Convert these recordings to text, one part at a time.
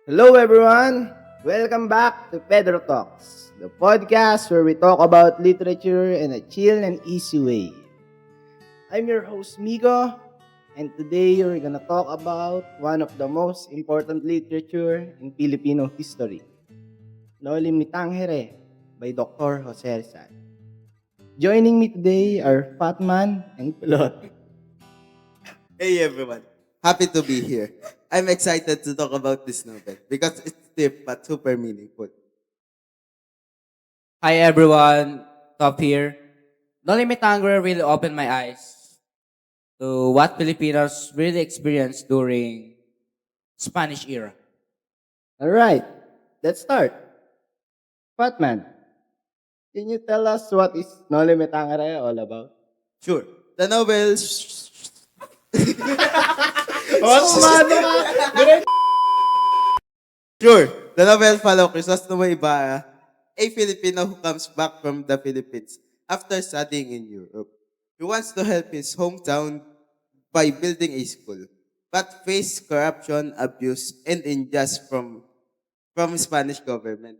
Hello, everyone. Welcome back to Pedro Talks, the podcast where we talk about literature in a chill and easy way. I'm your host, Migo, and today we're gonna talk about one of the most important literature in Filipino history, Noli Me Tangere by Dr. Jose Rizal. Joining me today are Fatman and Pilot. Hey everyone, happy to be here. I'm excited to talk about this novel because it's deep but super meaningful. Hi everyone, Top here. Noli Me Tangere really opened my eyes to what Filipinos really experienced during Spanish era. All right, let's start. Fatman, can you tell us what is Noli Me Tangere all about? Sure, the novel. Oh, kumano ka? Direct. Sure, the novel follows Crisostomo Ibarra, a Filipino who comes back from the Philippines after studying in Europe. He wants to help his hometown by building a school, but face corruption, abuse, and injustice from Spanish government.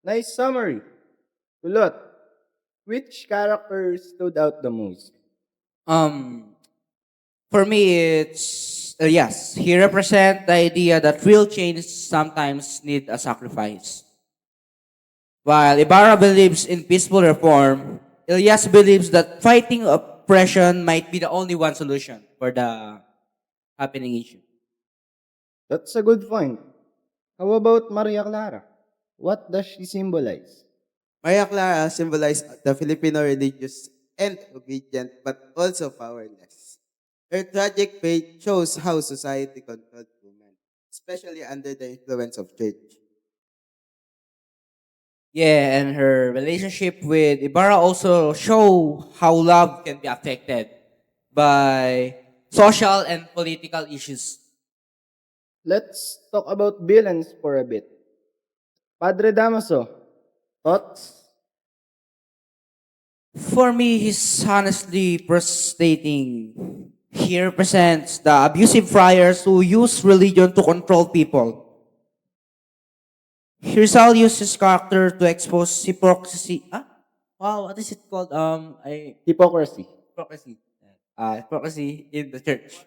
Nice summary. Kulot, which character stood out the most? Um, for me, it's yes. He represents the idea that real change sometimes need a sacrifice. While Ibarra believes in peaceful reform, Elias believes that fighting oppression might be the only one solution for the happening issue. That's a good point. How about Maria Clara? What does she symbolize? Maria Clara symbolized the Filipino religious and obedient but also powerless. Her tragic fate shows how society controlled women, especially under the influence of church. Yeah, and her relationship with Ibarra also show how love can be affected by social and political issues. Let's talk about villains for a bit. Padre Damaso, thoughts? For me, he's honestly frustrating. He represents the abusive friars who use religion to control people. Rizal used his character to expose hypocrisy. Ah? Wow, what is it called? Hypocrisy. Hypocrisy. Hypocrisy in the church.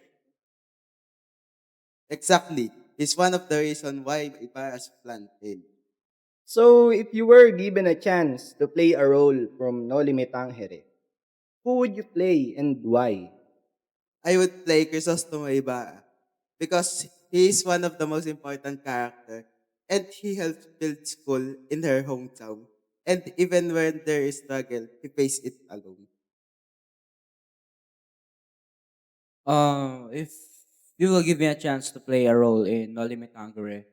Exactly. Is one of the reasons why Ibarra's plan failed. So, if you were given a chance to play a role from Noli Me Tangere, who would you play and why? I would play Crisostomo Ibarra because he is one of the most important character and he helped build school in her hometown. And even when there is struggle, he faced it alone. If you will give me a chance to play a role in No Limit Hungary,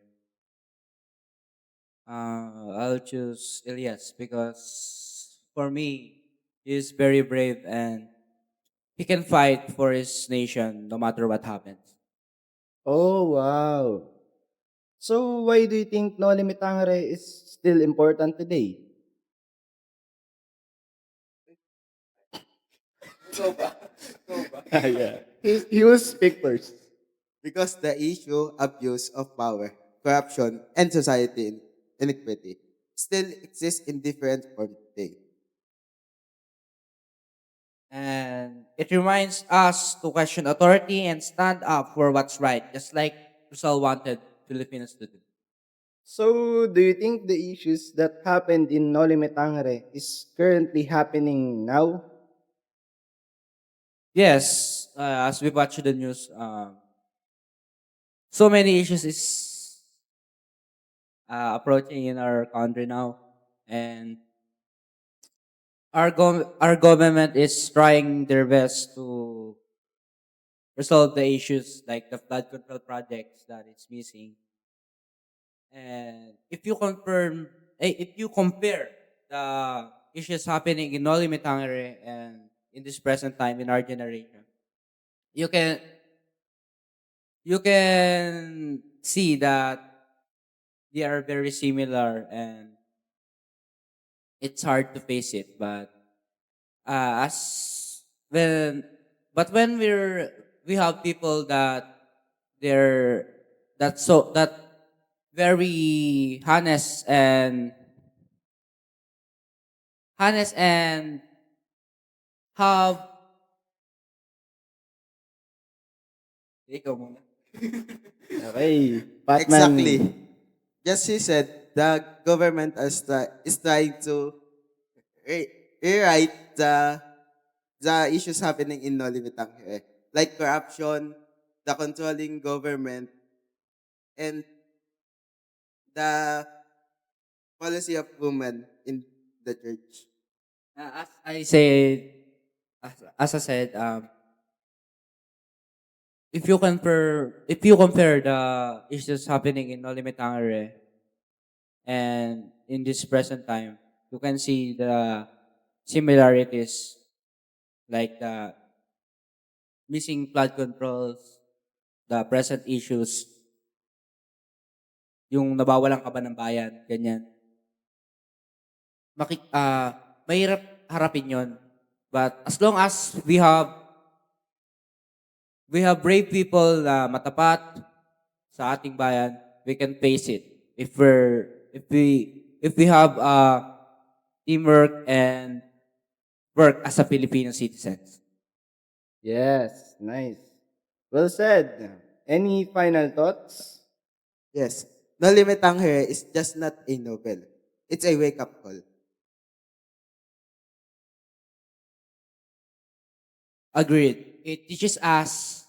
I'll choose Elias because for me, he's very brave and he can fight for his nation no matter what happens. Oh, wow. So, why do you think Noli Me Tangere is still important today? Yeah. He will speak first. Because the issue abuse of power, corruption, and society inequity still exists in different forms today. And it reminds us to question authority and stand up for what's right, just like Rizal wanted Filipinos to do. So, do you think the issues that happened in Noli Me Tangere is currently happening now? Yes, as we watch the news, so many issues is approaching in our country now, and our government is trying their best to resolve the issues like the flood control projects that it's missing. And if you compare the issues happening in Noli Me Tangere and in this present time in our generation, you can you can see that they are very similar and it's hard to face it. But as when when we have people that they're that so that very honest and have ikaw muna. Okay, Batman. Exactly. Just he said, the government is trying to rewrite the issues happening in Nolimitang here, like corruption, the controlling government, and the policy of women in the church. As I said, as I said, if you compare the issues happening in Noli Me Tangere and in this present time, you can see the similarities like the missing flood controls, the present issues, yung nabawalan ka ba ng bayan, ganyan. Mahirap harapin yon. But as long as we have brave people na matapat sa ating bayan, we can face it. If we have teamwork and work as a Filipino citizens. Yes, nice. Well said. Any final thoughts? Yes, Nolimitang here is just not a novel. It's a wake-up call. Agreed. It teaches us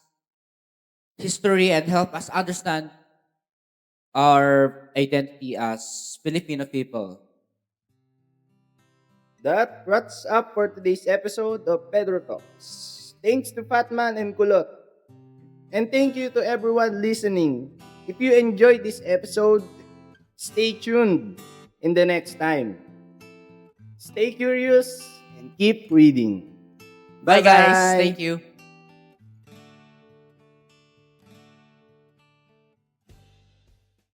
history and help us understand our identity as Filipino people. That wraps up for today's episode of Pedro Talks. Thanks to Fatman and Kulot. And thank you to everyone listening. If you enjoyed this episode, stay tuned in the next time. Stay curious and keep reading. Bye guys. Bye-bye. Thank you.